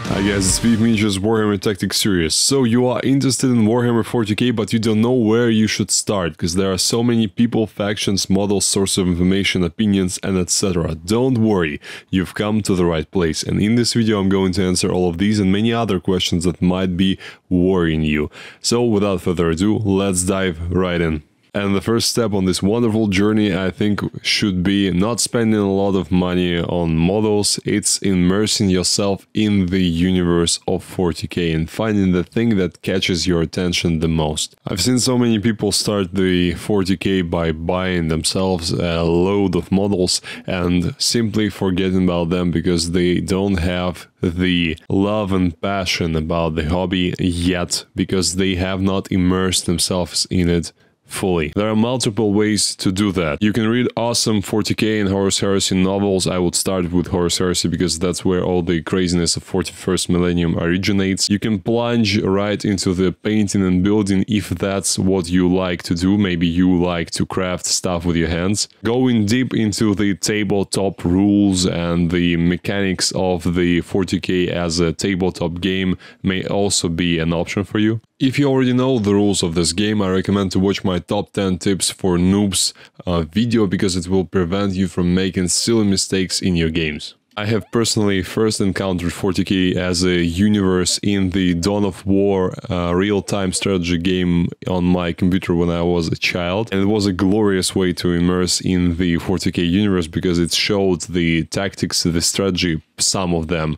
Hi guys, it's vf.miniatures Warhammer Tactics series. So you are interested in Warhammer 40k, but you don't know where you should start, because there are so many people, factions, models, source of information, opinions, and etc. Don't worry, you've come to the right place, and in this video I'm going to answer all of these and many other questions that might be worrying you. So without further ado, let's dive right in. And the first step on this wonderful journey, I think, should be not spending a lot of money on models. It's immersing yourself in the universe of 40k and finding the thing that catches your attention the most. I've seen so many people start the 40k by buying themselves a load of models and simply forgetting about them because they don't have the love and passion about the hobby yet, because they have not immersed themselves in it fully. There are multiple ways to do that. You can read awesome 40k and Horus Heresy novels. I would start with Horus Heresy because that's where all the craziness of 41st millennium originates. You can plunge right into the painting and building if that's what you like to do. Maybe you like to craft stuff with your hands. Going deep into the tabletop rules and the mechanics of the 40k as a tabletop game may also be an option for you. If you already know the rules of this game, I recommend to watch my top 10 tips for noobs video, because it will prevent you from making silly mistakes in your games. I have personally first encountered 40k as a universe in the Dawn of War real-time strategy game on my computer when I was a child, and it was a glorious way to immerse in the 40k universe because it showed the tactics, the strategy, some of them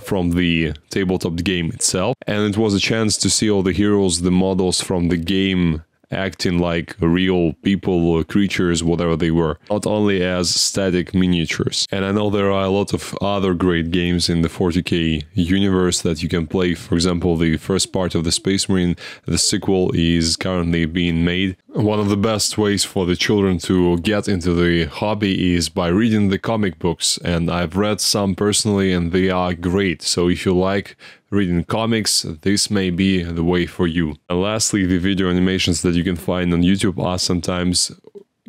from the tabletop game itself, and it was a chance to see all the heroes, the models from the game acting like real people or creatures, whatever they were, not only as static miniatures. And I know there are a lot of other great games in the 40k universe that you can play. For example, the first part of the Space Marine, the sequel, is currently being made. One of the best ways for the children to get into the hobby is by reading the comic books, and I've read some personally and they are great. So if you like reading comics, this may be the way for you. And lastly, the video animations that you can find on YouTube are sometimes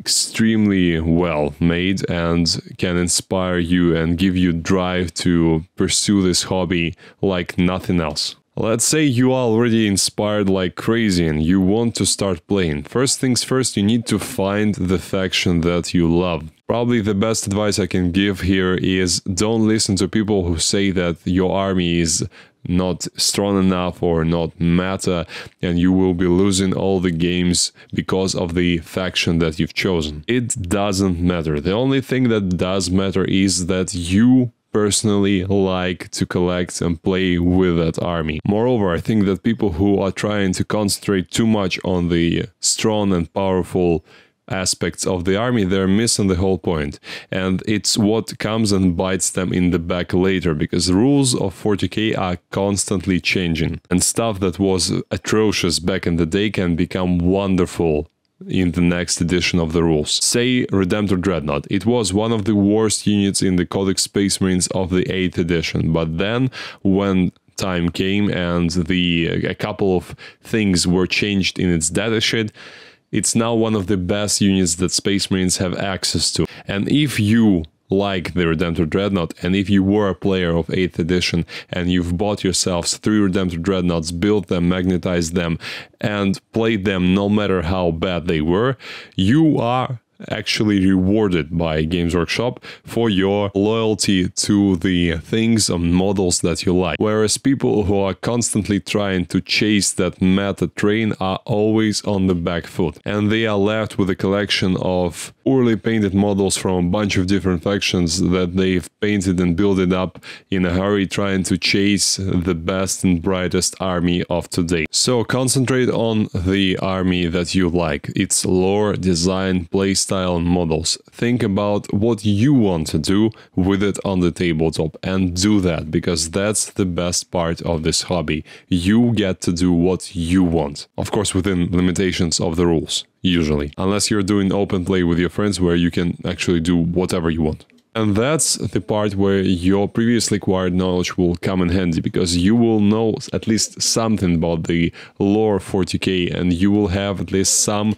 extremely well made and can inspire you and give you drive to pursue this hobby like nothing else. Let's say you are already inspired like crazy and you want to start playing. First things first, you need to find the faction that you love. Probably the best advice I can give here is don't listen to people who say that your army is not strong enough or not meta, and you will be losing all the games because of the faction that you've chosen. It doesn't matter. The only thing that does matter is that you personally like to collect and play with that army. Moreover, I think that people who are trying to concentrate too much on the strong and powerful aspects of the army, they're missing the whole point, and it's what comes and bites them in the back later, because the rules of 40k are constantly changing, and stuff that was atrocious back in the day can become wonderful in the next edition of the rules. Say Redemptor Dreadnought. It was one of the worst units in the Codex Space Marines of the 8th edition, but then when time came and a couple of things were changed in its datasheet, it's now one of the best units that Space Marines have access to. And if you like the Redemptor Dreadnought, and if you were a player of 8th edition and you've bought yourselves 3 Redemptor Dreadnoughts, built them, magnetized them, and played them no matter how bad they were, you are actually rewarded by Games Workshop for your loyalty to the things and models that you like. Whereas people who are constantly trying to chase that meta train are always on the back foot, and they are left with a collection of poorly painted models from a bunch of different factions that they've painted and built it up in a hurry, trying to chase the best and brightest army of today. So concentrate on the army that you like, its lore, design, playstyle, and models. Think about what you want to do with it on the tabletop and do that, because that's the best part of this hobby. You get to do what you want. Of course, within limitations of the rules, usually. Unless you're doing open play with your friends where you can actually do whatever you want. And that's the part where your previously acquired knowledge will come in handy, because you will know at least something about the lore of 40k, and you will have at least some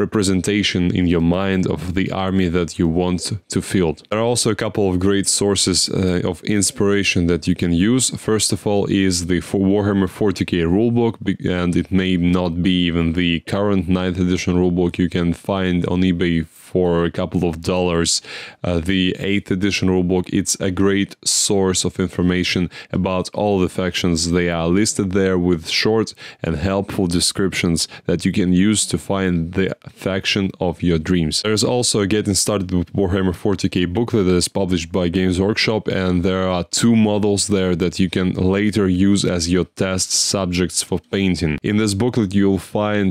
representation in your mind of the army that you want to field. There are also a couple of great sources of inspiration that you can use. First of all is the Warhammer 40k rulebook, and it may not be even the current 9th edition rulebook. You can find on eBay for a couple of dollars the 8th edition rulebook. It's a great source of information about all the factions. They are listed there with short and helpful descriptions that you can use to find the faction of your dreams. There's also a Getting Started with Warhammer 40k booklet that is published by Games Workshop, and there are 2 models there that you can later use as your test subjects for painting. In this booklet you'll find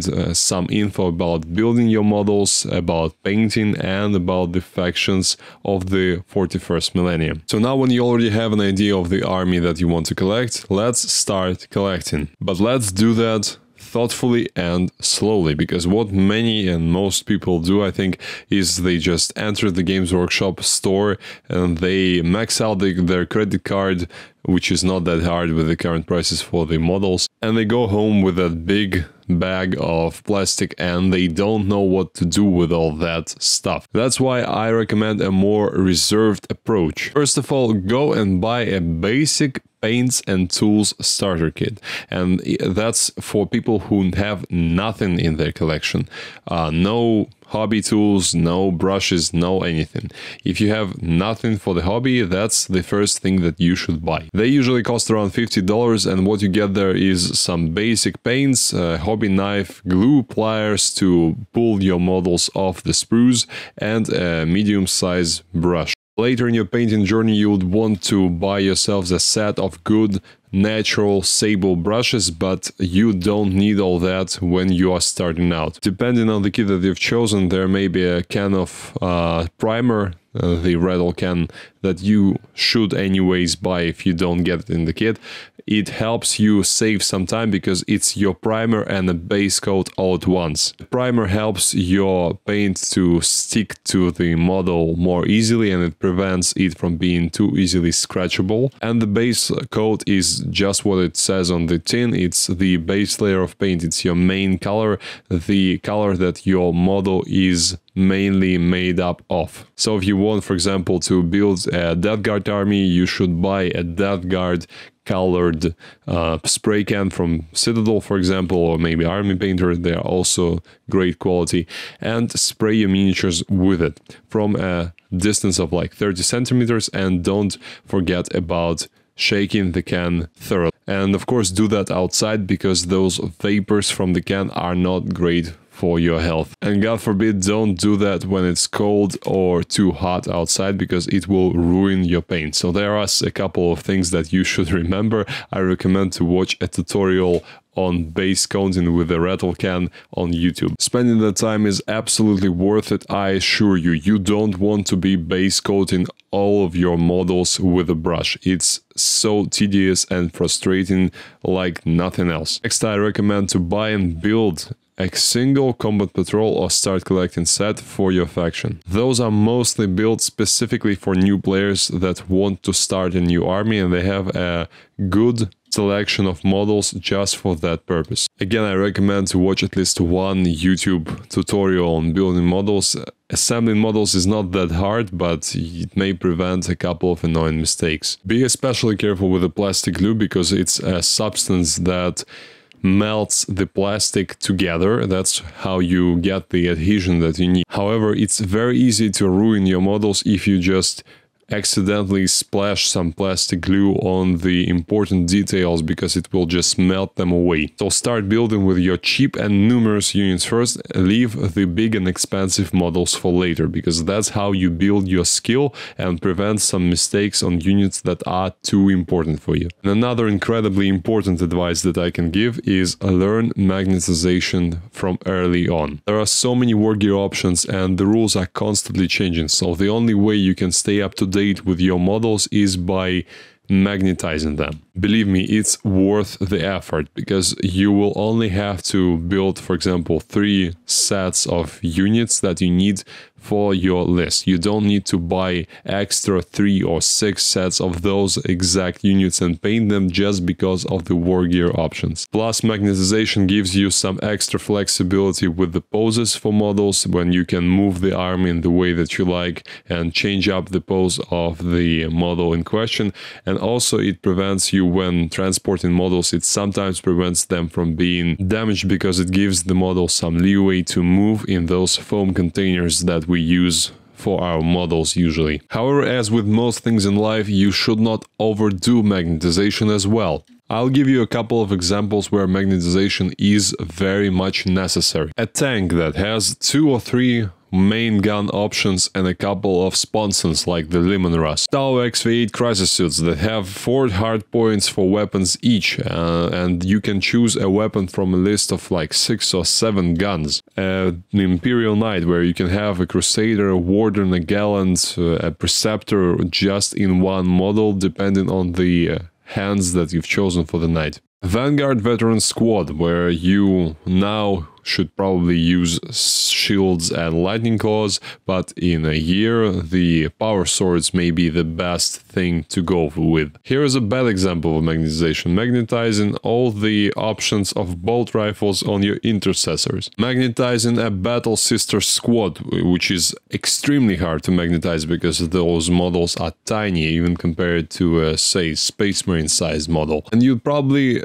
some info about building your models, about painting, and about the factions of the 41st millennium. So now when you already have an idea of the army that you want to collect, let's start collecting. But let's do that thoughtfully and slowly, because what many and most people do, I think, is they just enter the Games Workshop store and they max out their credit card, which is not that hard with the current prices for the models, and they go home with that big bag of plastic and they don't know what to do with all that stuff. That's why I recommend a more reserved approach. First of all, go and buy a basic paints and tools starter kit, and that's for people who have nothing in their collection. No hobby tools, no brushes, no anything. If you have nothing for the hobby, that's the first thing that you should buy. They usually cost around $50, and what you get there is some basic paints, a hobby knife, glue, pliers to pull your models off the sprues, and a medium-sized brush. Later in your painting journey, you would want to buy yourselves a set of good natural sable brushes, but you don't need all that when you are starting out. Depending on the kit that you've chosen, there may be a can of primer, the rattle can, that you should anyways buy if you don't get it in the kit. It helps you save some time because it's your primer and a base coat all at once. The primer helps your paint to stick to the model more easily, and it prevents it from being too easily scratchable. And the base coat is just what it says on the tin. It's the base layer of paint. It's your main color, the color that your model is mainly made up of. So if you want, for example, to build a Death Guard army, you should buy a Death Guard colored spray can from Citadel, for example, or maybe Army Painter. They are also great quality, and spray your miniatures with it from a distance of like 30 centimeters, and don't forget about shaking the can thoroughly. And of course do that outside, because those vapors from the can are not great for your health. And God forbid, don't do that when it's cold or too hot outside, because it will ruin your paint. So there are a couple of things that you should remember. I recommend to watch a tutorial on base coating with a rattle can on YouTube. Spending the time is absolutely worth it, I assure you. You don't want to be base coating all of your models with a brush. It's so tedious and frustrating like nothing else. Next, I recommend to buy and build a single combat patrol or start collecting set for your faction. Those are mostly built specifically for new players that want to start a new army, and they have a good selection of models just for that purpose. Again, I recommend to watch at least one YouTube tutorial on building models. Assembling models is not that hard, but it may prevent a couple of annoying mistakes. Be especially careful with the plastic glue, because it's a substance that melts the plastic together. That's how you get the adhesion that you need. However, it's very easy to ruin your models if you just accidentally splash some plastic glue on the important details, because it will just melt them away. So start building with your cheap and numerous units first, leave the big and expensive models for later, because that's how you build your skill and prevent some mistakes on units that are too important for you. And another incredibly important advice that I can give is learn magnetization from early on. There are so many war gear options and the rules are constantly changing, so the only way you can stay up to date with your models is by magnetizing them. Believe me, it's worth the effort, because you will only have to build, for example, 3 sets of units that you need for your list. You don't need to buy extra 3 or 6 sets of those exact units and paint them just because of the war gear options. Plus, magnetization gives you some extra flexibility with the poses for models, when you can move the arm in the way that you like and change up the pose of the model in question. And also it prevents you, when transporting models, it sometimes prevents them from being damaged, because it gives the model some leeway to move in those foam containers that we use for our models usually. However, as with most things in life, you should not overdo magnetization as well. I'll give you a couple of examples where magnetization is very much necessary. A tank that has 2 or 3 main gun options and a couple of sponsons like the Lemon Rust. Tau XV8 crisis suits that have 4 hard points for weapons each, and you can choose a weapon from a list of like 6 or 7 guns. An Imperial Knight where you can have a Crusader, a Warden, a Gallant, a Preceptor just in one model depending on the hands that you've chosen for the Knight. Vanguard Veteran Squad, where you now should probably use shields and lightning claws, but in a year the power swords may be the best thing to go with. Here is a bad example of magnetization: magnetizing all the options of bolt rifles on your intercessors. Magnetizing a Battle Sister Squad, which is extremely hard to magnetize because those models are tiny even compared to a, say, Space Marine sized model. And you'd probably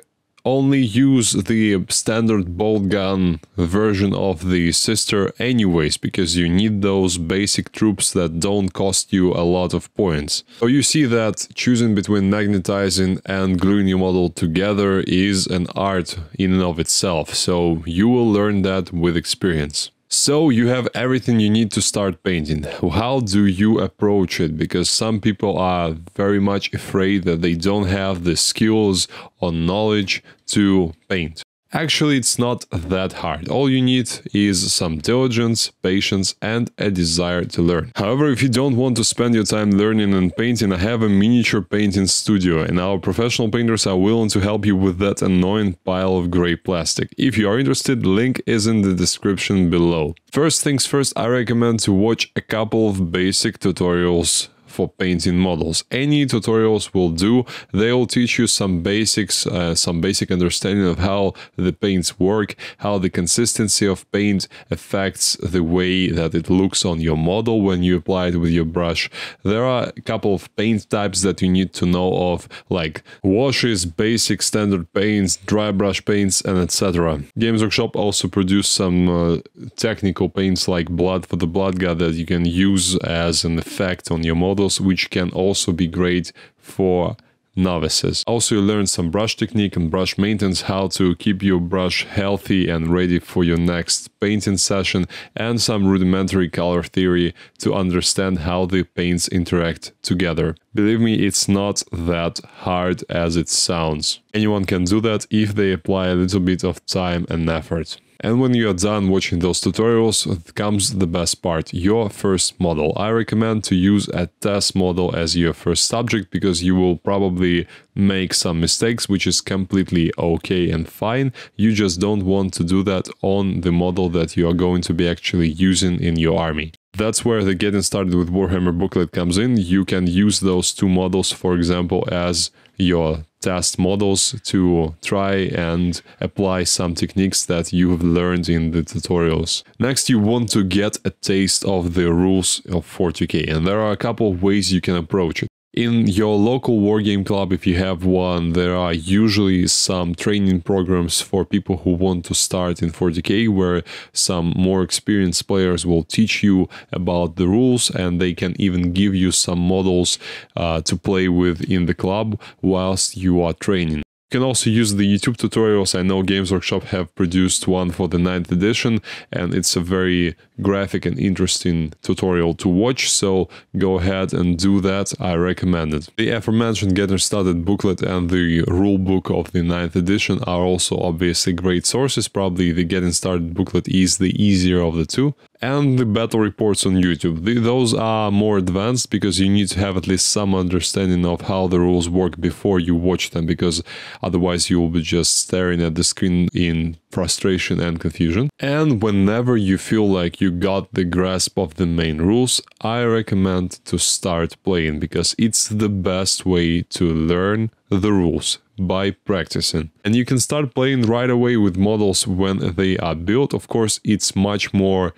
only use the standard bolt gun version of the sister anyways, because you need those basic troops that don't cost you a lot of points. So you see that choosing between magnetizing and gluing your model together is an art in and of itself, so you will learn that with experience. So you have everything you need to start painting. How do you approach it? Because some people are very much afraid that they don't have the skills or knowledge to paint. Actually, it's not that hard. All you need is some diligence, patience, and a desire to learn. However, if you don't want to spend your time learning and painting, I have a miniature painting studio, and our professional painters are willing to help you with that annoying pile of gray plastic. If you are interested, link is in the description below. First things first, I recommend to watch a couple of basic tutorials for painting models. Any tutorials will do. They'll teach you some basics, some basic understanding of how the paints work, how the consistency of paint affects the way that it looks on your model when you apply it with your brush. There are a couple of paint types that you need to know of, like washes, basic standard paints, dry brush paints, and etc. Games Workshop also produce some technical paints like Blood for the Blood God that you can use as an effect on your model, which can also be great for novices. Also, you learn some brush technique and brush maintenance, how to keep your brush healthy and ready for your next painting session, and some rudimentary color theory to understand how the paints interact together. Believe me, it's not that hard as it sounds. Anyone can do that if they apply a little bit of time and effort. And when you are done watching those tutorials, comes the best part, your first model. I recommend to use a test model as your first subject, because you will probably make some mistakes, which is completely okay and fine. You just don't want to do that on the model that you are going to be actually using in your army. That's where the Getting Started with Warhammer booklet comes in. You can use those 2 models, for example, as your test models to try and apply some techniques that you've learned in the tutorials. Next, you want to get a taste of the rules of 40k, and there are a couple of ways you can approach it. In your local wargame club, if you have one, there are usually some training programs for people who want to start in 40k, where some more experienced players will teach you about the rules, and they can even give you some models to play with in the club whilst you are training. You can also use the YouTube tutorials. I know Games Workshop have produced one for the 9th edition, and it's a very graphic and interesting tutorial to watch, so go ahead and do that. I recommend it. The aforementioned Getting Started booklet and the rule book of the 9th edition are also obviously great sources. Probably the Getting Started booklet is the easier of the 2. and the battle reports on YouTube. Those are more advanced because you need to have at least some understanding of how the rules work before you watch them, because otherwise you will be just staring at the screen in frustration and confusion. And whenever you feel like you got the grasp of the main rules, I recommend to start playing, because it's the best way to learn the rules, by practicing. And you can start playing right away with models when they are built. Of course, it's much more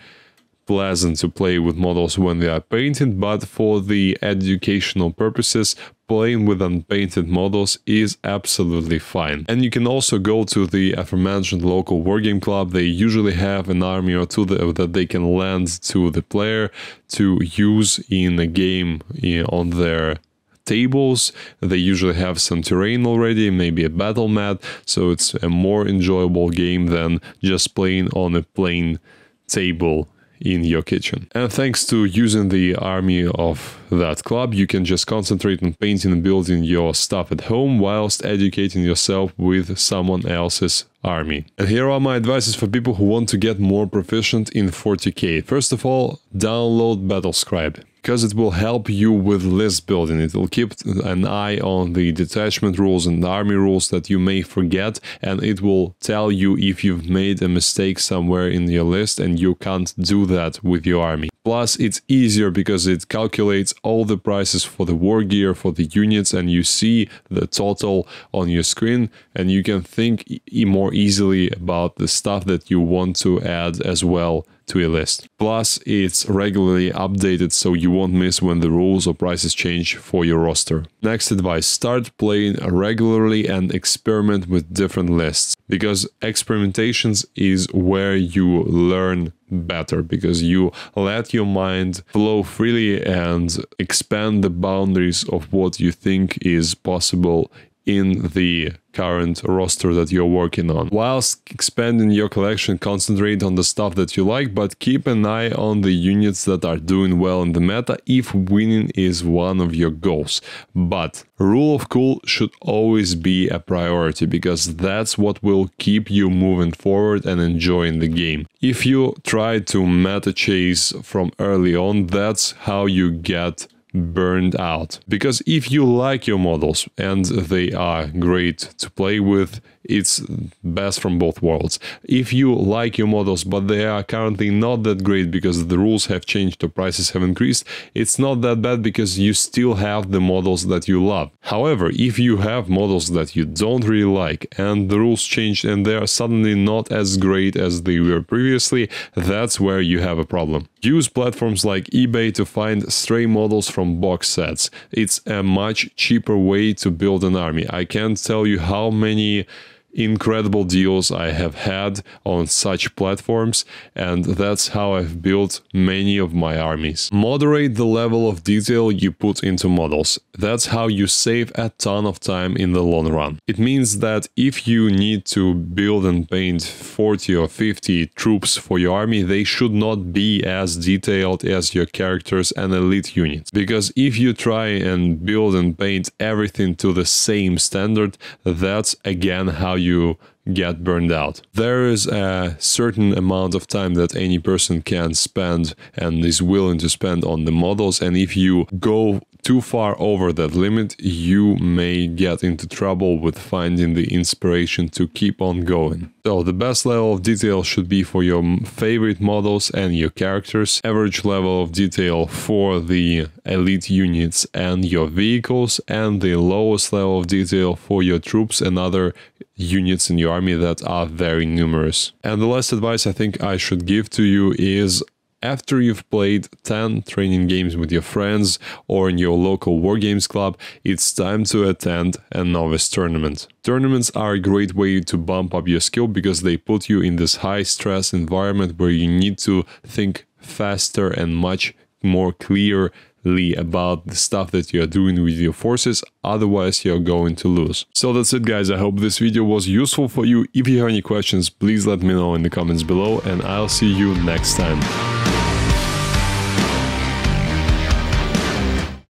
pleasant to play with models when they are painted, but for the educational purposes, playing with unpainted models is absolutely fine. And you can also go to the aforementioned local wargame club. They usually have an army or two that they can lend to the player to use in a game on their tables. They usually have some terrain already, maybe a battle mat, so it's a more enjoyable game than just playing on a plain table in your kitchen. And thanks to using the army of that club, you can just concentrate on painting and building your stuff at home whilst educating yourself with someone else's army. And here are my advices for people who want to get more proficient in 40k. First of all, download Battlescribe, because it will help you with list building. It will keep an eye on the detachment rules and army rules that you may forget, and it will tell you if you've made a mistake somewhere in your list and you can't do that with your army. Plus, it's easier because it calculates all the prices for the war gear, for the units, and you see the total on your screen, and you can think more easily about the stuff that you want to add as well to a list. Plus, it's regularly updated, so you won't miss when the rules or prices change for your roster. Next advice, start playing regularly and experiment with different lists, because experimentations is where you learn better, because you let your mind flow freely and expand the boundaries of what you think is possible in the current roster that you're working on. Whilst expanding your collection, concentrate on the stuff that you like, but keep an eye on the units that are doing well in the meta if winning is one of your goals. But rule of cool should always be a priority, because that's what will keep you moving forward and enjoying the game. If you try to meta chase from early on, that's how you get burned out. Because if you like your models and they are great to play with, it's best from both worlds. If you like your models but they are currently not that great because the rules have changed or prices have increased, it's not that bad because you still have the models that you love. However, if you have models that you don't really like and the rules changed and they are suddenly not as great as they were previously, that's where you have a problem. Use platforms like eBay to find stray models from box sets. It's a much cheaper way to build an army. I can't tell you how many incredible deals I have had on such platforms, and that's how I've built many of my armies. Moderate the level of detail you put into models. That's how you save a ton of time in the long run. It means that if you need to build and paint 40 or 50 troops for your army, they should not be as detailed as your characters and elite units. Because if you try and build and paint everything to the same standard, that's again how you get burned out. There is a certain amount of time that any person can spend and is willing to spend on the models, and if you go too far over that limit, you may get into trouble with finding the inspiration to keep on going. So the best level of detail should be for your favorite models and your characters, average level of detail for the elite units and your vehicles, and the lowest level of detail for your troops and other units in your army that are very numerous. And the last advice I think I should give to you is, after you've played 10 training games with your friends or in your local wargames club, it's time to attend a novice tournament. Tournaments are a great way to bump up your skill because they put you in this high-stress environment where you need to think faster and much more clearly about the stuff that you're doing with your forces, otherwise you're going to lose. So that's it, guys. I hope this video was useful for you. If you have any questions, please let me know in the comments below, and I'll see you next time.